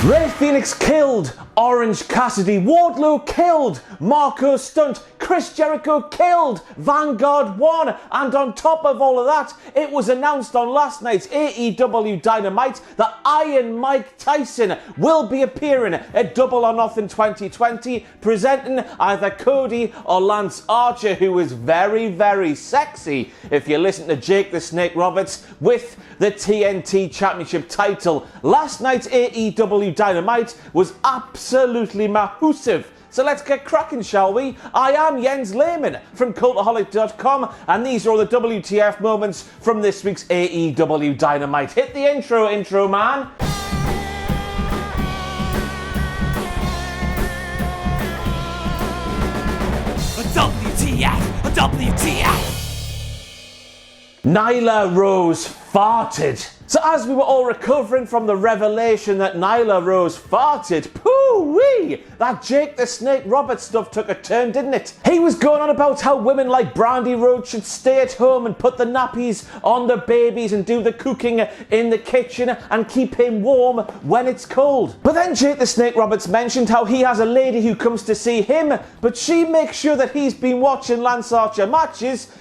Ray Phoenix killed Orange Cassidy. Wardlow killed Marco Stunt. Chris Jericho killed Vanguard won. And on top of all of that, it was announced on last night's AEW Dynamite that Iron Mike Tyson will be appearing at Double or Nothing 2020, presenting either Cody or Lance Archer, who is very, very sexy if you listen to Jake the Snake Roberts, with the TNT Championship title. Last night's AEW Dynamite was absolutely massive. So let's get cracking, shall we? I am Jens Lehmann from Cultaholic.com, and these are all the WTF moments from this week's AEW Dynamite. Hit the intro, man. WTF! Nyla Rose farted. So as we were all recovering from the revelation that Nyla Rose farted, poo-wee, that Jake the Snake Roberts stuff took a turn, didn't it? He was going on about how women like Brandy Rhodes should stay at home and put the nappies on their babies and do the cooking in the kitchen and keep him warm when it's cold. But then Jake the Snake Roberts mentioned how he has a lady who comes to see him, but she makes sure that he's been watching Lance Archer matches,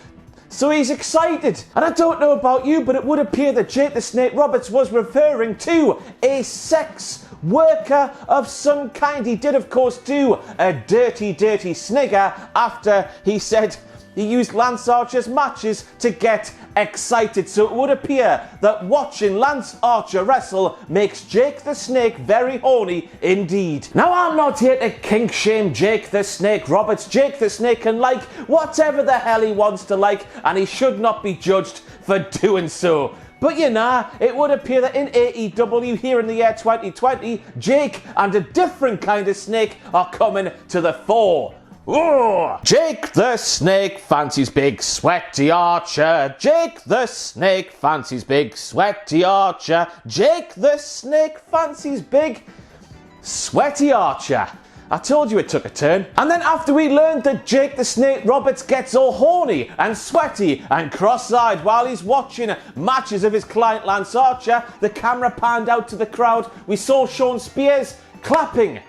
so he's excited. And I don't know about you, but it would appear that Jake the Snake Roberts was referring to a sex worker of some kind. He did, of course, do a dirty snigger after he said he used Lance Archer's matches to get excited. So it would appear that watching Lance Archer wrestle makes Jake the Snake very horny indeed. Now, I'm not here to kink shame Jake the Snake Roberts. Jake the Snake can like whatever the hell he wants to like, and he should not be judged for doing so. But you know, it would appear that in AEW here in the year 2020, Jake and a different kind of snake are coming to the fore. Ooh. Jake the Snake fancies big sweaty Archer. Jake the Snake fancies big sweaty Archer. Jake the Snake fancies big sweaty Archer. I told you it took a turn. And then after we learned that Jake the Snake Roberts gets all horny and sweaty and cross-eyed while he's watching matches of his client Lance Archer, the camera panned out to the crowd. We saw Sean Spears clapping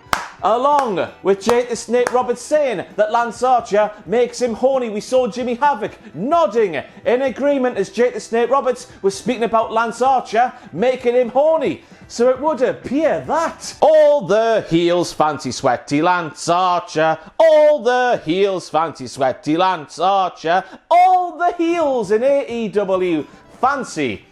along with Jake the Snake Roberts saying that Lance Archer makes him horny. We saw Jimmy Havoc nodding in agreement as Jake the Snake Roberts was speaking about Lance Archer making him horny. So it would appear that all the heels fancy sweaty Lance Archer. All the heels fancy sweaty Lance Archer. All the heels in AEW fancy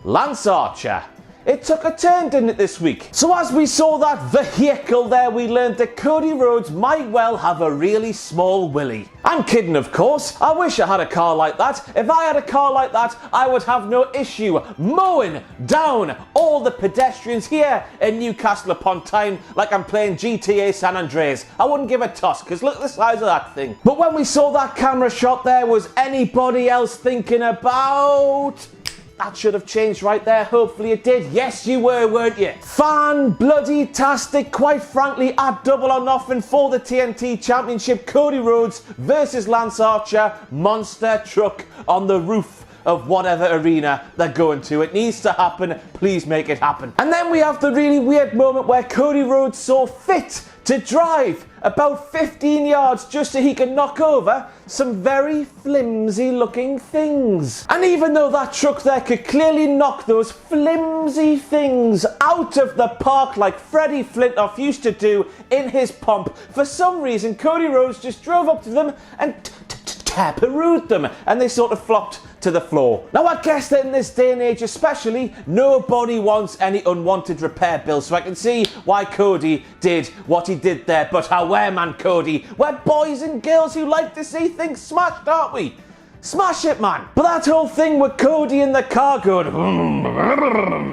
Lance Archer. It took a turn, didn't it, this week? So as we saw that vehicle there, we learned that Cody Rhodes might well have a really small willy. I'm kidding, of course. I wish I had a car like that. If I had a car like that, I would have no issue mowing down all the pedestrians here in Newcastle upon Tyne like I'm playing GTA San Andreas. I wouldn't give a toss, because look at the size of that thing. But when we saw that camera shot there, was anybody else thinking about... That should have changed right there. Hopefully it did. Yes, you were, weren't you? Fan-bloody-tastic, quite frankly, at Double or Nothing for the TNT Championship. Cody Rhodes versus Lance Archer. Monster truck on the roof of whatever arena they're going to. It needs to happen. Please make it happen. And then we have the really weird moment where Cody Rhodes saw fit to drive about 15 yards just so he can knock over some very flimsy looking things. And even though that truck there could clearly knock those flimsy things out of the park like Freddie Flintoff used to do in his pomp, for some reason Cody Rhodes just drove up to them and taparooed them, and they sort of flopped to the floor. Now I guess that in this day and age especially, nobody wants any unwanted repair bills, so I can see why Cody did what he did there. But however, man, Cody, we're boys and girls who like to see things smashed, aren't we? Smash it, man. But that whole thing with Cody in the car going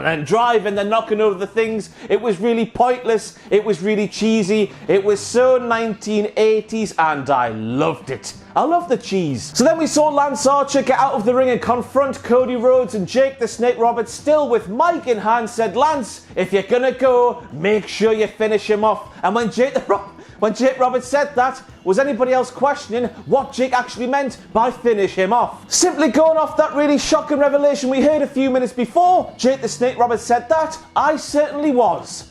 and driving and knocking over the things, it was really pointless. It was really cheesy. It was so 1980s and I loved it. I love the cheese. So then we saw Lance Archer get out of the ring and confront Cody Rhodes, and Jake the Snake Roberts, still with mic in hand, said, Lance, if you're gonna go, make sure you finish him off. And when Jake Roberts said that, was anybody else questioning what Jake actually meant by finish him off? Simply going off that really shocking revelation we heard a few minutes before Jake the Snake Roberts said that, I certainly was.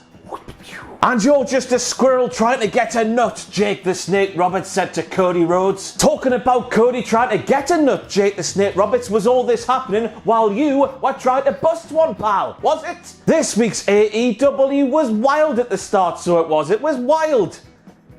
And you're just a squirrel trying to get a nut, Jake the Snake Roberts said to Cody Rhodes. Talking about Cody trying to get a nut, Jake the Snake Roberts, was all this happening while you were trying to bust one, pal, was it? This week's AEW was wild at the start, so it was. It was wild.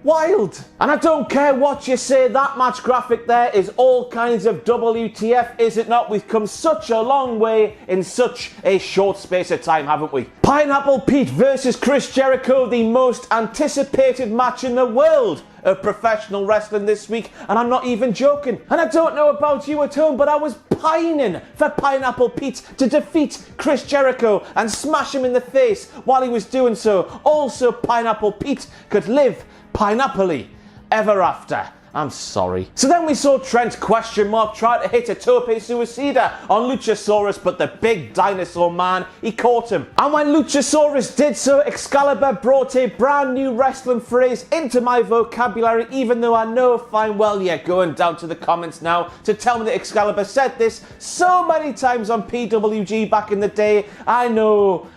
Wild. And I don't care what you say, that match graphic there is all kinds of WTF, is it not? We've come such a long way in such a short space of time, haven't we? Pineapple Pete versus Chris Jericho, the most anticipated match in the world of professional wrestling this week, and I'm not even joking. And I don't know about you at home, but I was pining for Pineapple Pete to defeat Chris Jericho and smash him in the face while he was doing so. Also, Pineapple Pete could live pineapple-y ever after. I'm sorry. So then we saw Trent try to hit a tope suicida on Luchasaurus, but the big dinosaur man, he caught him. And when Luchasaurus did so, Excalibur brought a brand new wrestling phrase into my vocabulary, even though I know fine well, yeah, going down to the comments now to tell me that Excalibur said this so many times on PWG back in the day. I know,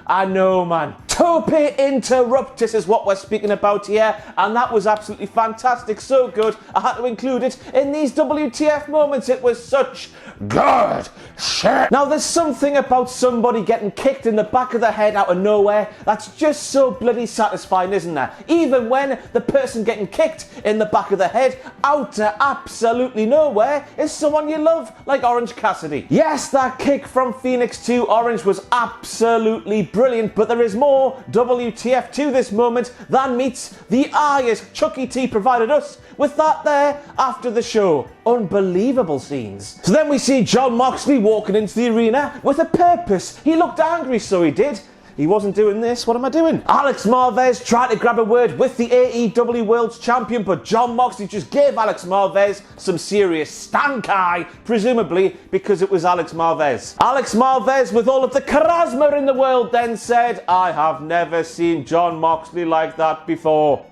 man. Tope interruptus is what we're speaking about here, and that was absolutely fantastic, so good I had to include it in these WTF moments. It was such good shit. Now there's something about somebody getting kicked in the back of the head out of nowhere that's just so bloody satisfying, isn't there? Even when the person getting kicked in the back of the head out of absolutely nowhere is someone you love, like Orange Cassidy. Yes, that kick from Phoenix to Orange was absolutely brilliant, but there is more WTF to this moment than meets the eye, as Chucky T provided us with that there after the show. Unbelievable scenes. So then we see Jon Moxley walking into the arena with a purpose. He looked angry, so he did. He wasn't doing this. What am I doing? Alex Marvez tried to grab a word with the AEW World Champion, but Jon Moxley just gave Alex Marvez some serious stank eye, presumably because it was Alex Marvez. Alex Marvez, with all of the charisma in the world, then said, "I have never seen Jon Moxley like that before."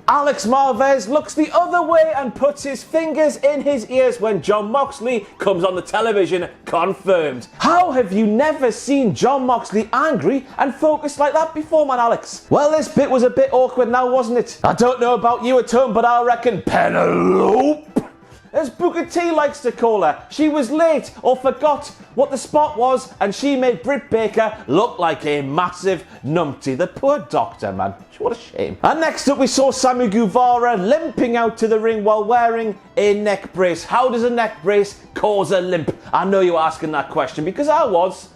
Alex Marvez looks the other way and puts his fingers in his ears when Jon Moxley comes on the television, confirmed. How have you never seen Jon Moxley angry and focused like that before, man, Alex? Well, this bit was a bit awkward now, wasn't it? I don't know about you at home, but I reckon Penelope, as Booker T likes to call her, she was late or forgot what the spot was, and she made Britt Baker look like a massive numpty. The poor doctor, man. What a shame. And next up we saw Sammy Guevara limping out to the ring while wearing a neck brace. How does a neck brace cause a limp? I know you were asking that question because I was.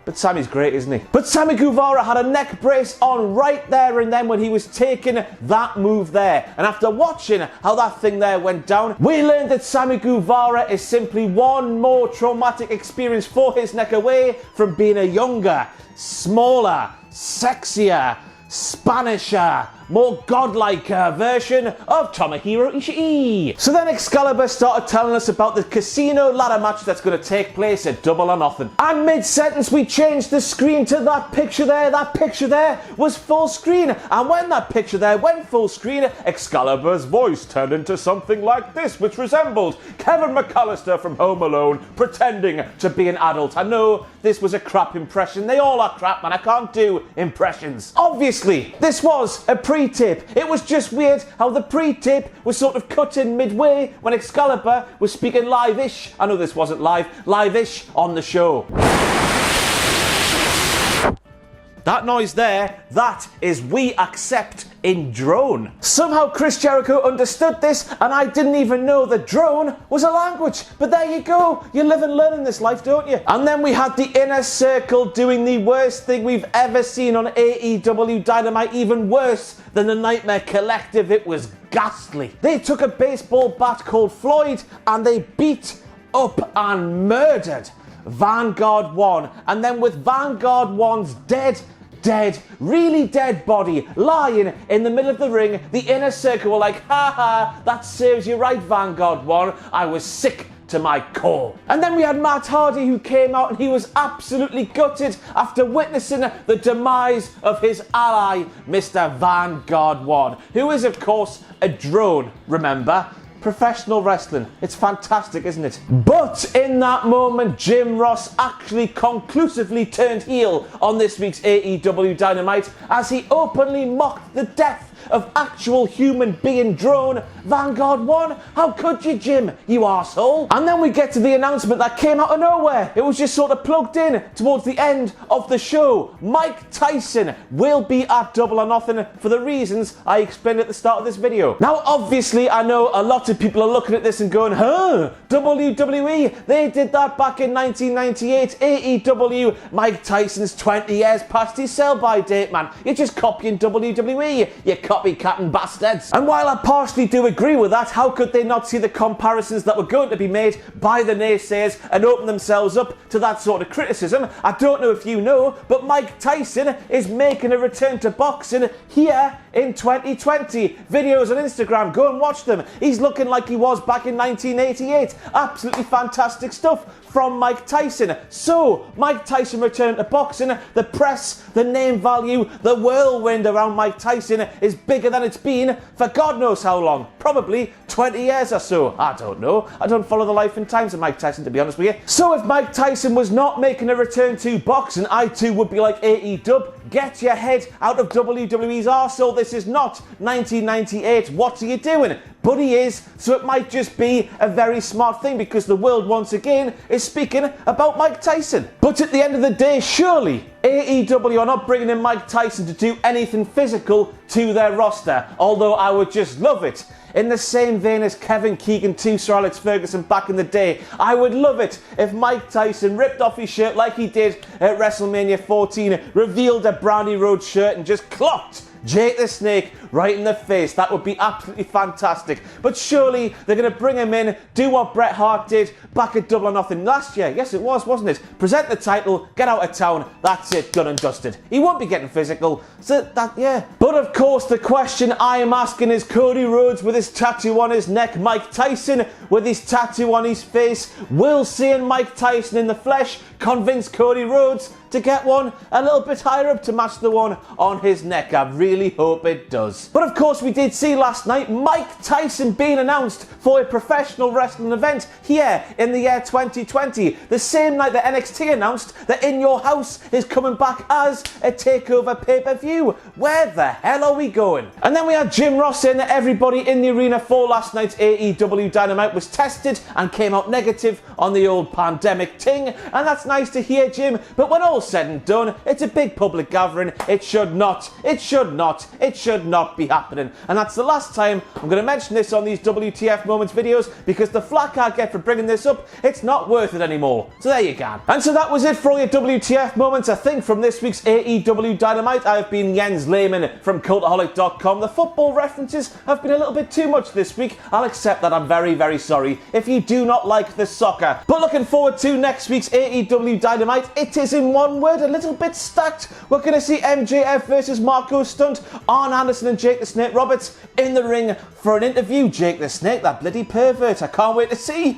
But Sammy's great, isn't he? But Sammy Guevara had a neck brace on right there and then when he was taking that move there. And after watching how that thing there went down, we learned that Sammy Guevara is simply one more traumatic experience for his neck away from being a younger, smaller, sexier, Spanisher, more godlike version of Tomohiro Ishii. So then Excalibur started telling us about the casino ladder match that's going to take place at Double or Nothing. And mid-sentence we changed the screen to that picture there. That picture there was full screen. And when that picture there went full screen, Excalibur's voice turned into something like this, which resembled Kevin McAllister from Home Alone pretending to be an adult. I know this was a crap impression. They all are crap, man. I can't do impressions. Obviously, this was a pre-tape. It was just weird how the pre-tape was sort of cut in midway when Excalibur was speaking live-ish. I know this wasn't live-ish on the show. That noise there, that is "we accept" in drone. Somehow Chris Jericho understood this and I didn't even know that drone was a language. But there you go, you live and learn in this life, don't you? And then we had the Inner Circle doing the worst thing we've ever seen on AEW Dynamite, even worse than the Nightmare Collective. It was ghastly. They took a baseball bat called Floyd and they beat up and murdered Vanguard 1, and then with Vanguard 1's really dead body lying in the middle of the ring, the Inner Circle were like, "Ha ha, that serves you right, Vanguard 1. I was sick to my core." And then we had Matt Hardy, who came out and he was absolutely gutted after witnessing the demise of his ally, Mr. Vanguard 1, who is of course a drone, remember? professional wrestling. It's fantastic, isn't it? But in that moment, Jim Ross actually conclusively turned heel on this week's AEW Dynamite as he openly mocked the death of actual human being drone Vanguard 1. How could you, Jim, you arsehole? And then we get to the announcement that came out of nowhere. It was just sort of plugged in towards the end of the show. Mike Tyson will be at Double or Nothing for the reasons I explained at the start of this video. Now, obviously, I know a lot of people are looking at this and going, WWE, they did that back in 1998. AEW, Mike Tyson's 20 years past his sell-by date, man. You're just copying WWE, you copycatting bastards. And while I partially do agree with that, how could they not see the comparisons that were going to be made by the naysayers and open themselves up to that sort of criticism? I don't know if you know, but Mike Tyson is making a return to boxing here in 2020. Videos on Instagram, go and watch them. He's looking like he was back in 1988. Absolutely fantastic stuff from Mike Tyson. So, Mike Tyson returned to boxing. The press, the name value, the whirlwind around Mike Tyson is bigger than it's been for God knows how long. Probably 20 years or so. I don't know. I don't follow the life and times of Mike Tyson, to be honest with you. So if Mike Tyson was not making a return to boxing, I too would be like AEW. Get your head out of WWE's arsehole. This is not 1998. What are you doing? But he is, so it might just be a very smart thing because the world once again is speaking about Mike Tyson. But at the end of the day, surely AEW are not bringing in Mike Tyson to do anything physical to their roster, although I would just love it. In the same vein as Kevin Keegan to Sir Alex Ferguson back in the day, I would love it if Mike Tyson ripped off his shirt like he did at WrestleMania 14, revealed a Brownie Road shirt and just clocked Jake the Snake right in the face. That would be absolutely fantastic. But surely they're going to bring him in, do what Bret Hart did back at Double or Nothing last year. Yes, it was, wasn't it? Present the title, get out of town, that's it, done and dusted. He won't be getting physical, so that, yeah. But of course, the question I am asking is Cody Rhodes with his tattoo on his neck, Mike Tyson with his tattoo on his face. Will seeing Mike Tyson in the flesh convince Cody Rhodes to get one a little bit higher up to match the one on his neck? I really hope it does. But of course, we did see last night Mike Tyson being announced for a professional wrestling event here in the year 2020. The same night that NXT announced that In Your House is coming back as a takeover pay-per-view. Where the hell are we going? And then we had Jim Ross saying that everybody in the arena for last night's AEW Dynamite was tested and came out negative on the old pandemic ting. And that's nice to hear, Jim, but when all's said and done, it's a big public gathering. It should not be happening. And that's the last time I'm going to mention this on these WTF Moments videos because the flack I get for bringing this up, it's not worth it anymore. So there you go. And so that was it for all your WTF Moments, I think, from this week's AEW Dynamite. I've been Jens Lehmann from Cultaholic.com. The football references have been a little bit too much this week. I'll accept that. I'm very, very sorry if you do not like the soccer. But looking forward to next week's AEW Dynamite. It is, in one word, a little bit stacked. We're going to see MJF versus Marco Stunt, Arn Anderson and Jake the Snake Roberts in the ring for an interview. Jake the Snake, that bloody pervert. I can't wait to see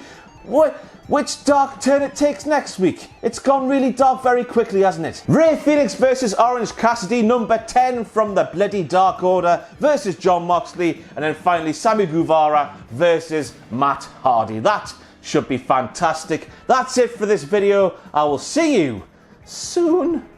which dark turn it takes next week. It's gone really dark very quickly, hasn't it? Rey Fenix versus Orange Cassidy, number 10 from the bloody Dark Order versus Jon Moxley, and then finally Sammy Guevara versus Matt Hardy. That should be fantastic. That's it for this video. I will see you soon.